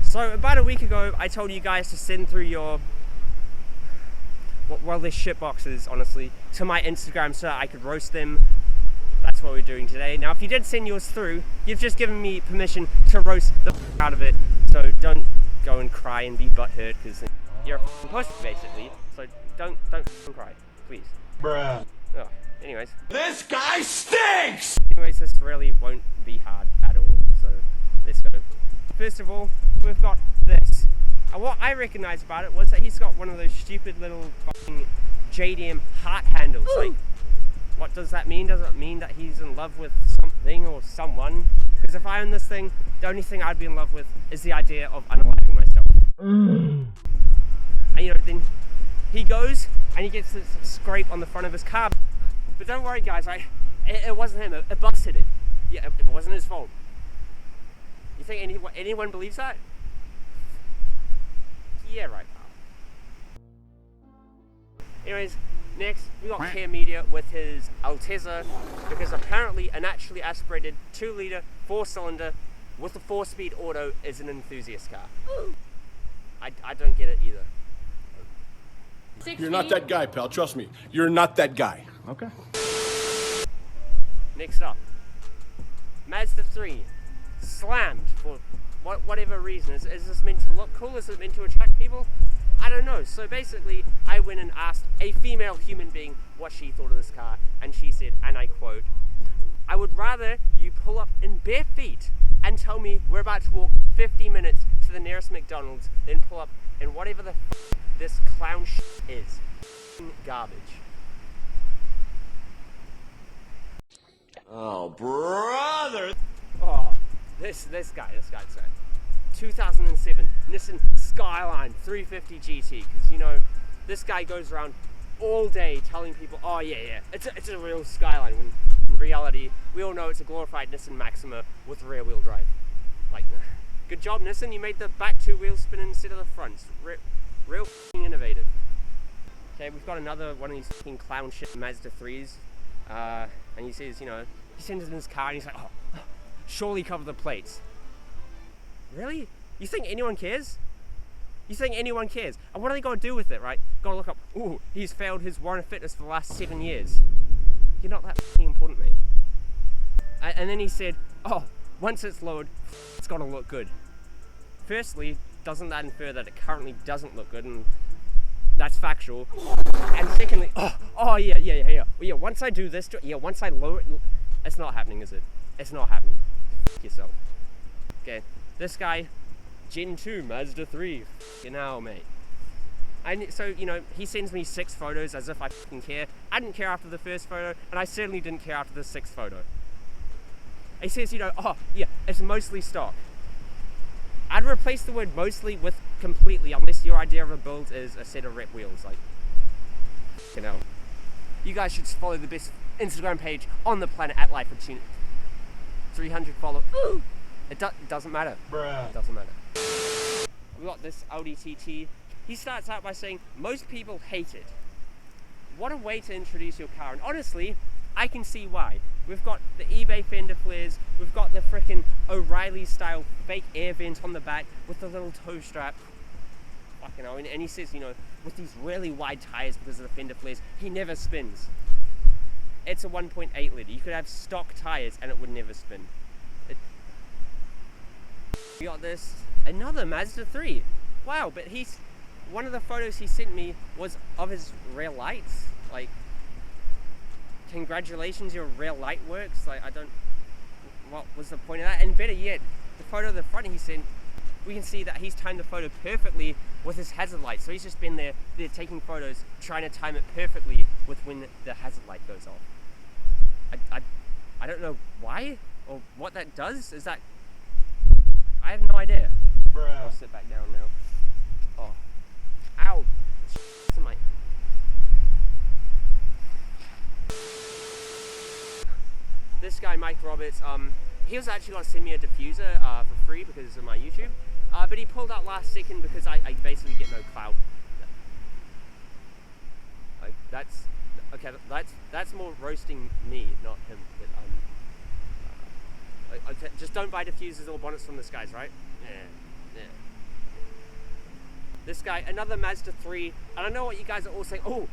So about a week ago, I told you guys to send through your, well, they're shit boxes, honestly, to my Instagram so I could roast them. That's what we're doing today. Now, if you did send yours through, you've just given me permission to roast the out of it. So don't go and cry and be butthurt, because you're a pussy, basically. So don't cry, please. Bruh. Oh, anyways. This guy stinks! Anyways, this really won't be hard at all, so let's go. First of all, we've got this. And what I recognized about it was that he's got one of those stupid little fucking JDM heart handles. Like, what does that mean? Does it mean that he's in love with something or someone? Because if I own this thing, the only thing I'd be in love with is the idea of unaliving myself. And you know, then he goes and he gets this scrape on the front of his car. But don't worry guys, it wasn't him, it busted it. Yeah, it wasn't his fault. You think anyone believes that? Yeah, right, pal. Anyways, next we got Care Media with his Altezza, because apparently a naturally aspirated 2-litre 4-cylinder with a 4-speed auto is an enthusiast car. I don't get it either. You're not that guy, pal. Trust me. You're not that guy. Okay. Next up, Mazda 3 slammed for whatever reason. Is this meant to look cool? Is it meant to attract people? I don't know. So basically, I went and asked a female human being what she thought of this car, and she said, and I quote, "I would rather you pull up in bare feet and tell me we're about to walk 50 minutes to the nearest McDonald's than pull up in whatever the f this clown shit is. Garbage." Oh, brother! Oh, this guy. 2007 Nissan Skyline 350 GT, because you know, this guy goes around all day telling people, oh yeah, it's a real Skyline, when in reality, we all know it's a glorified Nissan Maxima with rear wheel drive. Like, good job Nissan, you made the back 2 wheels spin instead of the fronts. Real f***ing innovative. Okay, we've got another one of these f***ing clown shit Mazda 3s. And he says, you know, he sends it in his car and he's like, oh, surely cover the plates. Really? You think anyone cares? You think anyone cares? And what are they going to do with it, right? Gotta look up, ooh, he's failed his warrant of fitness for the last 7 years. You're not that f***ing important, mate. And then he said, oh, once it's lowered, it's got to look good. Firstly, doesn't that infer that it currently doesn't look good? And that's factual. And secondly, yeah, once I do this, once I lower it, it's not happening, is it? It's not happening. F*** yourself. Okay, this guy, Gen 2 Mazda 3, you know, mate. And so, you know, he sends me 6 photos as if I fucking care. I didn't care after the first photo, and I certainly didn't care after the 6th photo. He says, you know, oh, yeah, it's mostly stock. I'd replace the word mostly with completely, unless your idea of a build is a set of rep wheels, like, you know. You guys should follow the best Instagram page on the planet at Life with Tuna. 300 follow. Ooh! It doesn't matter. Bruh. It doesn't matter. We got this Audi TT. He starts out by saying, most people hate it. What a way to introduce your car. And honestly, I can see why. We've got the eBay fender flares, we've got the frickin' O'Reilly style fake air vent on the back with the little toe strap. Fucking hell. And he says, you know, with these really wide tires because of the fender flares, he never spins. It's a 1.8 litre. You could have stock tires and it would never spin. We got this, another Mazda 3. Wow, but one of the photos he sent me was of his rear lights. Like, congratulations, your rear light works. Like, what was the point of that? And better yet, the photo of the front he sent, we can see that he's timed the photo perfectly with his hazard light. So he's just been there taking photos, trying to time it perfectly with when the hazard light goes off. I don't know why or what that does. Is that, I have no idea. Bruh. I'll sit back down now. Oh, ow! It's in my. This guy, Mike Roberts, he was actually going to send me a diffuser for free because of my YouTube, but he pulled out last second because I basically get no clout. Like, that's okay. That's more roasting me, not him. But, just don't buy diffusers or bonnets from this guys, right? Yeah. This guy, another Mazda 3, and I know what you guys are all saying. Oh,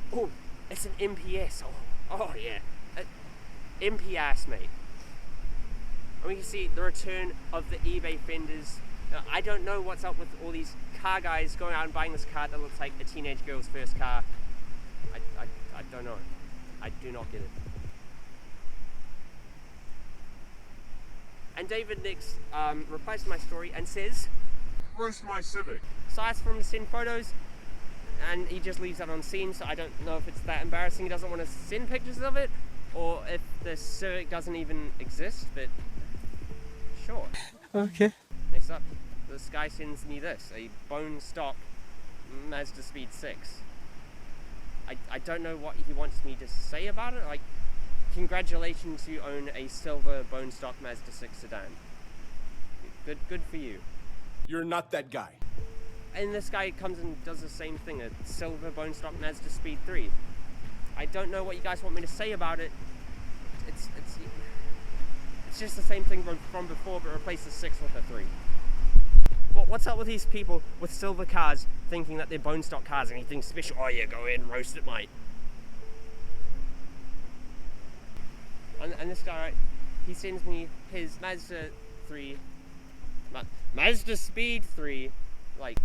it's an MPS. Oh yeah, MPS, mate. And we can see the return of the eBay fenders. Now, I don't know what's up with all these car guys going out and buying this car that looks like a teenage girl's first car. I don't know. I do not get it. And David next replies to my story and says, Where's my Civic? so I asked for him to send photos, and he just leaves that on scene, so I don't know if it's that embarrassing he doesn't want to send pictures of it, or if the Civic doesn't even exist, but sure. Okay. Next up, this guy sends me this, a bone stock Mazda Speed 6. I don't know what he wants me to say about it. Like, congratulations, you own a silver bone stock Mazda 6 sedan. Good for you. You're not that guy. And this guy comes and does the same thing, a silver bone stock Mazda Speed 3. I don't know what you guys want me to say about it. It's just the same thing from before, but replace the 6 with a 3. What's up with these people with silver cars thinking that they're bone stock cars, anything special? Oh yeah, go ahead and roast it, mate. And this guy, right, he sends me his Mazda 3, Mazda Speed 3, like,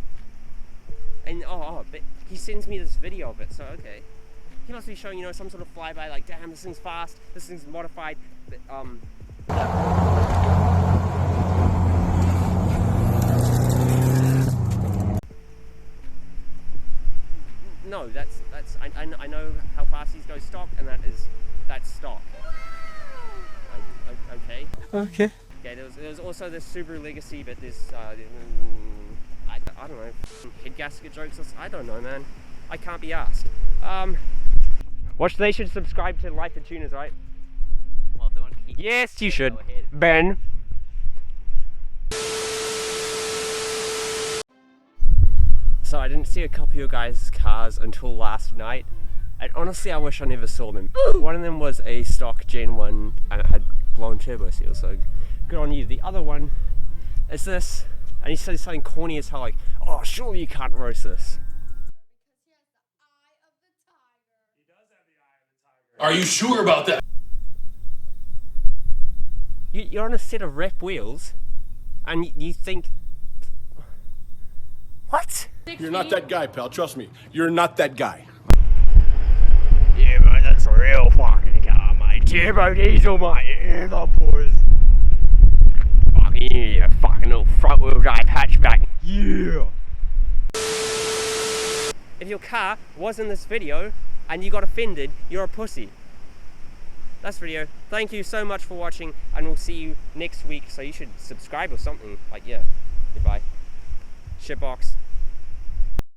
and but he sends me this video of it, so okay. He must be showing, you know, some sort of flyby, like, damn, this thing's fast, this thing's modified, but, no, I know how fast these go stock, and that's stock. Okay. Okay. Yeah, there's also this Subaru Legacy, but there's I don't know, head gasket jokes. I don't know, man. I can't be asked. They should subscribe to Life of Tuners, right? Well, if they want to keep Yes, you should. go ahead. Ben. So I didn't see a couple of your guys' cars until last night, and honestly I wish I never saw them. One of them was a stock Gen 1 and it had blown turbo seal, so good on you. The other one is this, and he says something corny as hell, like, oh surely you can't roast this. Are you sure about that? You're on a set of rep wheels, and you think, what? You're not that guy, pal. Trust me. You're not that guy. Yeah, mate, that's a real fucking car, mate. Turbo diesel, mate. Yeah, the boys. Fucking yeah, fucking little front wheel drive hatchback. Yeah. If your car was in this video and you got offended, you're a pussy. That's the video. Thank you so much for watching, and we'll see you next week. So you should subscribe or something. Like, yeah. Goodbye. Shitbox.